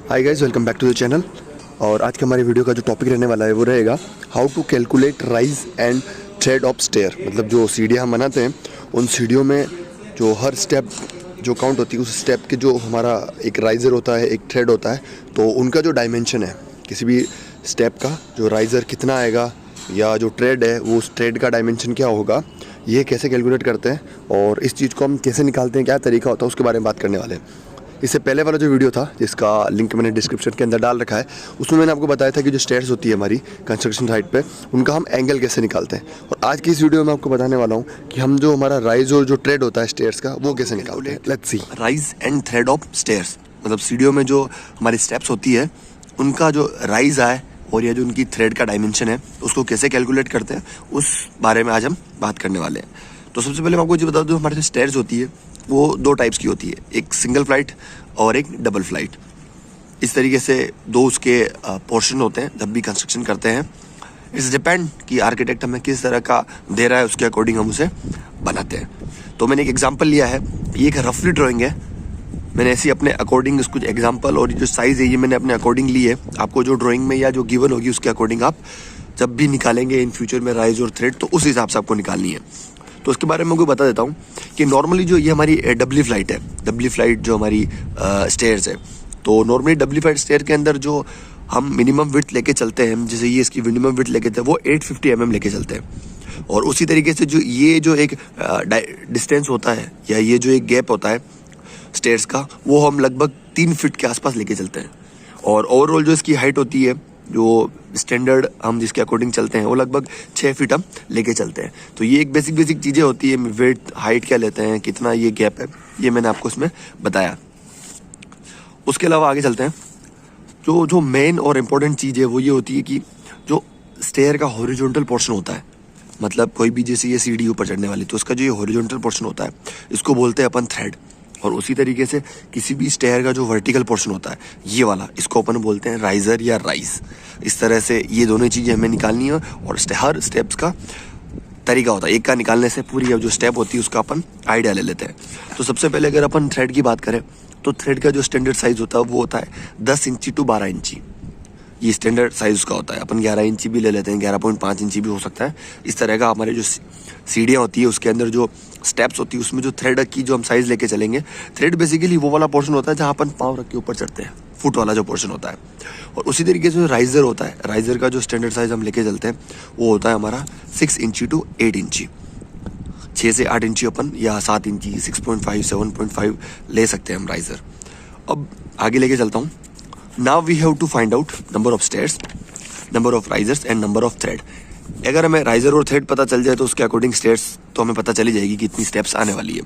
Hi guys, welcome back to the channel. और आज के हमारे वीडियो का जो टॉपिक रहने वाला है वो रहेगा how to calculate rise and tread of stair. मतलब जो सीढ़ियाँ हम बनाते हैं उन सीढ़ियों में जो हर स्टेप जो काउंट होती है उस स्टेप के जो हमारा एक राइज़र होता है, एक थ्रेड होता है, तो उनका जो डायमेंशन है किसी भी स्टेप का, जो राइज़र कितना आएगा या जो थ्रेड है वो उस थ्रेड का डायमेंशन क्या होगा, ये कैसे कैलकुलेट करते हैं और इस चीज़ को हम कैसे निकालते हैं, क्या तरीका होता है, उसके बारे में बात करने वाले हैं। इससे पहले वाला जो वीडियो था जिसका लिंक मैंने डिस्क्रिप्शन के अंदर डाल रखा है, उसमें मैंने आपको बताया था कि जो स्टेयर्स होती है हमारी कंस्ट्रक्शन साइट पे, उनका हम एंगल कैसे निकालते हैं। और आज की इस वीडियो में आपको बताने वाला हूँ कि हम जो हमारा राइज और जो थ्रेड होता है स्टेयर्स का, वो कैसे निकालते हैं। Let's see. Rise and tread of stairs मतलब सीढ़ियों में जो हमारी स्टेप्स होती है उनका जो राइज है और ये जो उनकी थ्रेड का डायमेंशन है उसको कैसे कैलकुलेट करते हैं, उस बारे में आज हम बात करने वाले हैं। तो सबसे पहले मैं आपको ये बता दूं, हमारे जो स्टेयर्स होती है वो दो टाइप्स की होती है, एक सिंगल फ्लाइट और एक डबल फ्लाइट। इस तरीके से दो उसके पोर्शन होते हैं जब भी कंस्ट्रक्शन करते हैं। इट्स डिपेंड कि आर्किटेक्ट हमें किस तरह का दे रहा है, उसके अकॉर्डिंग हम उसे बनाते हैं। तो मैंने एक एग्जांपल लिया है, ये एक रफली ड्राइंग है, मैंने ऐसी अपने अकॉर्डिंग कुछ एग्जांपल और जो साइज़ है ये मैंने अपने अकॉर्डिंग ली है। आपको जो ड्राइंग में या जो गिवन होगी उसके अकॉर्डिंग आप जब भी निकालेंगे इन फ्यूचर में राइज और थ्रेड, तो उस हिसाब से आपको निकालनी है। तो उसके बारे में मैं बता देता हूँ कि नॉर्मली जो ये हमारी डबली फ्लाइट है, डबली फ्लाइट जो हमारी स्टेयर्स है, तो नॉर्मली डबली फ्लाइट स्टेयर के अंदर जो हम मिनिमम विड्थ लेके चलते हैं, जैसे ये इसकी मिनिमम विड्थ लेके चलते हैं वो 850 mm लेके चलते हैं। और उसी तरीके से जो ये जो एक डिस्टेंस होता है या ये जो एक गैप होता है स्टेयर्स का, वो हम लगभग 3 फीट के आसपास लेके चलते हैं। और ओवरऑल जो इसकी हाइट होती है, जो स्टैंडर्ड हम जिसके अकॉर्डिंग चलते हैं, वो लगभग 6 फीट हम लेके चलते हैं। तो ये एक बेसिक चीज़ें होती है। वेट हाइट क्या लेते हैं, कितना ये गैप है, ये मैंने आपको इसमें बताया। उसके अलावा आगे चलते हैं। जो मेन और इम्पोर्टेंट चीज़ है वो ये होती है कि जो स्टेयर का हॉरिजॉन्टल पोर्शन होता है, मतलब कोई भी जैसे ये सीढ़ी ऊपर चढ़ने वाली, तो उसका जो ये हॉरिजॉन्टल पोर्शन होता है इसको बोलते हैं अपन थ्रेड। और उसी तरीके से किसी भी स्टेयर का जो वर्टिकल पोर्शन होता है ये वाला, इसको अपन बोलते हैं राइजर या राइज। इस तरह से ये दोनों चीज़ें हमें निकालनी है और हर स्टेप्स का तरीका होता है। एक का निकालने से पूरी जो स्टेप होती है उसका अपन आइडिया ले लेते हैं। तो सबसे पहले अगर अपन थ्रेड की बात करें तो थ्रेड का जो स्टैंडर्ड साइज होता है वो होता है 10 इंची टू 12 इंची। ये स्टैंडर्ड साइज उसका होता है। अपन 11 इंची भी ले लेते हैं, 11.5 इंची भी हो सकता है। इस तरह का हमारे जो सीढ़ियाँ होती है उसके अंदर जो स्टेप्स होती है उसमें जो थ्रेड की जो हम साइज लेके चलेंगे, थ्रेड बेसिकली वो वाला पोर्शन होता है जहाँ अपन पाँव रख के ऊपर चढ़ते हैं, फुट वाला जो पोर्शन होता है। और उसी तरीके से जो राइजर होता है, राइजर का जो स्टैंडर्ड साइज हम लेके चलते हैं वो होता है हमारा 6 इंची टू 8 इंची। 6 से 8 इंची अपन या 7 इंची, 6.5, 7.5 ले सकते हैं हम राइजर। अब आगे लेके चलता हूँ। Now we have to find out number of stairs, number of risers and number of thread. अगर हमें राइजर और थ्रेड पता चल जाए तो उसके अकॉर्डिंग स्टेयर्स तो हमें पता चली जाएगी कि कितनी स्टेप्स आने वाली है।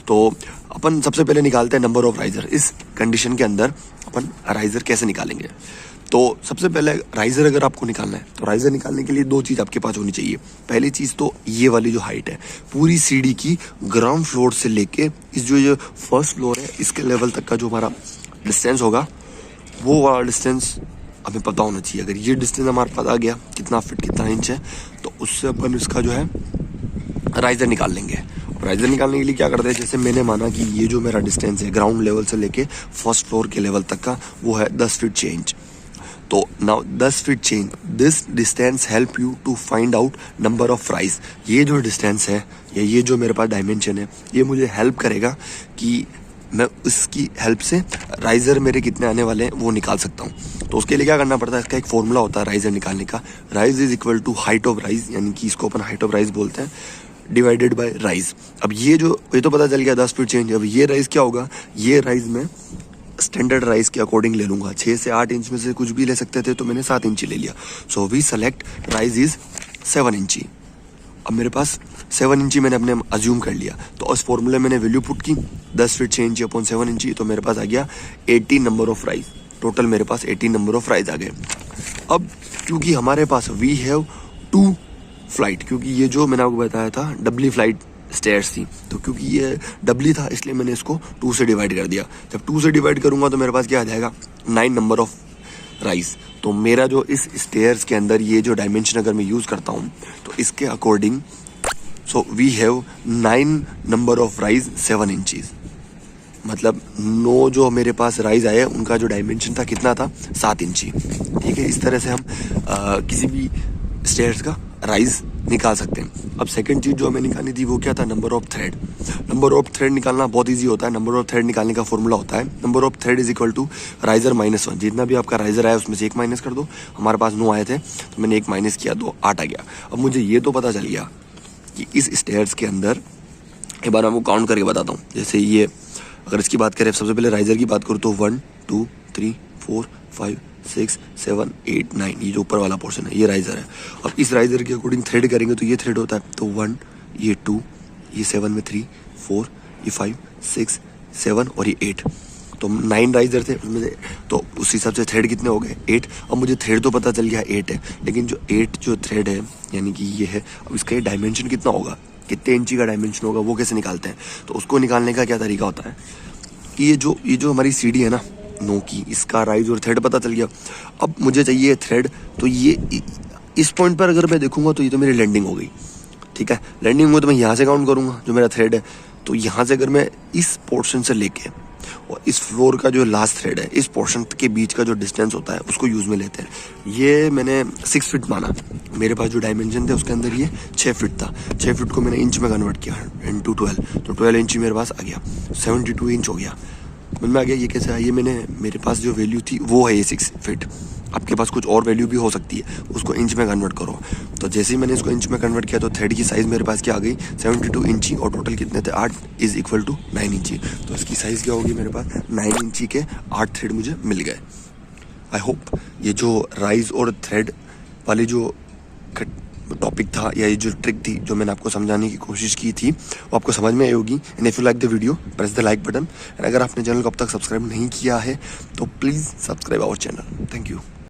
तो अपन सबसे पहले निकालते हैं नंबर ऑफ राइजर। इस कंडीशन के अंदर अपन राइजर कैसे निकालेंगे, तो सबसे पहले राइजर अगर आपको निकालना है तो राइजर निकालने के लिए दो चीज़ आपके पास होनी चाहिए। पहली चीज़ तो ये वाली जो हाइट है पूरी सीढ़ी की, ग्राउंड फ्लोर से लेके इस जो फर्स्ट फ्लोर है इसके लेवल तक का जो हमारा डिस्टेंस होगा, वो वाला डिस्टेंस हमें पता होना चाहिए। अगर ये डिस्टेंस हमारे पास आ गया कितना फिट कितना इंच है, तो उससे अपन इसका जो है राइजर निकाल लेंगे। राइजर निकालने के लिए क्या करते हैं, जैसे मैंने माना कि ये जो मेरा डिस्टेंस है ग्राउंड लेवल से लेके फर्स्ट फ्लोर के लेवल तक का, वो है 10 फीट चेंज। तो now 10 feet change, this distance help you to find out number of rise. ये जो डिस्टेंस है या ये जो मेरे पास डायमेंशन है, ये मुझे हेल्प करेगा कि मैं उसकी हेल्प से राइजर मेरे कितने आने वाले हैं वो निकाल सकता हूँ। तो उसके लिए क्या करना पड़ता है, इसका एक फॉर्मूला होता है राइजर निकालने का। Rise is equal to height of rise, यानी कि इसको अपन हाइट ऑफ राइज बोलते हैं, डिवाइडेड बाय राइज। अब ये तो पता चल गया 10 फीट चेंज। अब ये राइज क्या होगा, ये राइज में स्टैंडर्ड राइज के अकॉर्डिंग ले लूंगा। 6 से 8 इंच में से कुछ भी ले सकते थे, तो मैंने 7 इंची ले लिया। So we select rise is 7 inch. अब मेरे पास 7 इंची मैंने अपने अज्यूम कर लिया, तो उस फॉर्मूले मैंने वैल्यू पुट की 10 फीट 6 इंची अपॉन 7 इंची, तो मेरे पास आ गया 18 नंबर ऑफ राइज। टोटल मेरे पास 18 नंबर ऑफ राइज आ गए। अब क्योंकि हमारे पास वी हैव 2 फ्लाइट, क्योंकि ये जो मैंने आपको बताया था डबली फ्लाइट स्टेयर्स थी, तो क्योंकि ये डबली था इसलिए मैंने इसको 2 से डिवाइड कर दिया। जब 2 से डिवाइड करूंगा तो मेरे पास क्या आ जाएगा, 9 नंबर ऑफ राइज। तो मेरा जो इस स्टेयर्स के अंदर ये जो डायमेंशन अगर मैं यूज़ करता हूँ तो इसके according so we have 9 number of rise 7 inches. मतलब 9 जो मेरे पास राइज आए उनका जो डायमेंशन था कितना था 7 इंची। ठीक है, इस तरह से हम किसी भी स्टेयर्स का राइज निकाल सकते हैं। अब सेकंड चीज़ जो हमें निकालनी थी वो क्या था, number of thread. Number of thread निकालना बहुत इजी होता है। नंबर ऑफ थ्रेड निकालने का फॉर्मूला होता है number of thread is equal to riser -1। जितना भी आपका राइजर आया उसमें से 1 माइनस कर दो। हमारे पास 9 आए थे तो मैंने 1 माइनस किया तो 8 आ गया। अब मुझे ये तो पता चल गया कि इस स्टेयर्स के अंदर, एक बार आपको काउंट करके बताता हूँ। जैसे ये अगर इसकी बात करें, सबसे पहले राइजर की बात करूँ तो 1 2 3 4 5 6 7 8 9, ये जो ऊपर वाला पोर्शन है ये राइजर है। अब इस राइजर के अकॉर्डिंग थ्रेड करेंगे तो ये थ्रेड होता है, तो 1, ये 2, ये 7 में 3 4, ये 5 6 7 और ये 8, तो 9 राइजर थे उसमें से, तो उस हिसाब से थ्रेड कितने हो गए 8। अब मुझे थ्रेड तो पता चल गया 8 है, लेकिन जो 8 जो थ्रेड है यानी कि ये है, अब इसका ये डायमेंशन कितना होगा, कितने इंची का डायमेंशन होगा, वो कैसे निकालते हैं। तो उसको निकालने का क्या तरीका होता है कि ये जो हमारी सीढ़ी है ना 9 की, इसका राइज और थ्रेड पता चल गया। अब मुझे चाहिए थ्रेड, तो ये इस पॉइंट पर अगर मैं देखूंगा तो ये तो मेरी लैंडिंग हो गई। ठीक है, लैंडिंग हो तो मैं यहाँ से काउंट करूंगा जो मेरा थ्रेड है, तो यहाँ से अगर मैं इस पोर्शन से लेके और इस फ्लोर का जो लास्ट थ्रेड है इस पोर्शन के बीच का जो डिस्टेंस होता है उसको यूज़ में लेते हैं। ये मैंने 6 फीट माना, मेरे पास जो डायमेंशन थे उसके अंदर ये 6 फीट था। 6 फीट को मैंने इंच में कन्वर्ट किया इनटू 12, तो 12 इंच मेरे पास आ गया, 72 इंच हो गया। मन में आ गया ये कैसे आया, ये मेरे पास जो वैल्यू थी वो है ये 6 फीट। आपके पास कुछ और वैल्यू भी हो सकती है, उसको इंच में कन्वर्ट करो। तो जैसे ही मैंने इसको इंच में कन्वर्ट किया तो थ्रेड की साइज़ मेरे पास क्या आ गई 72 इंची, और टोटल कितने थे 8 इज इक्वल टू 9 इंची। तो इसकी साइज़ क्या होगी मेरे पास 9 इंची के 8 थ्रेड मुझे मिल गए। आई होप ये जो राइज और थ्रेड वाली जो टॉपिक था या ये जो ट्रिक थी जो मैंने आपको समझाने की कोशिश की थी वो आपको समझ में आई होगी। And if you like the video press the like button. And अगर आपने चैनल को अब तक सब्सक्राइब नहीं किया है तो please subscribe our channel. Thank you.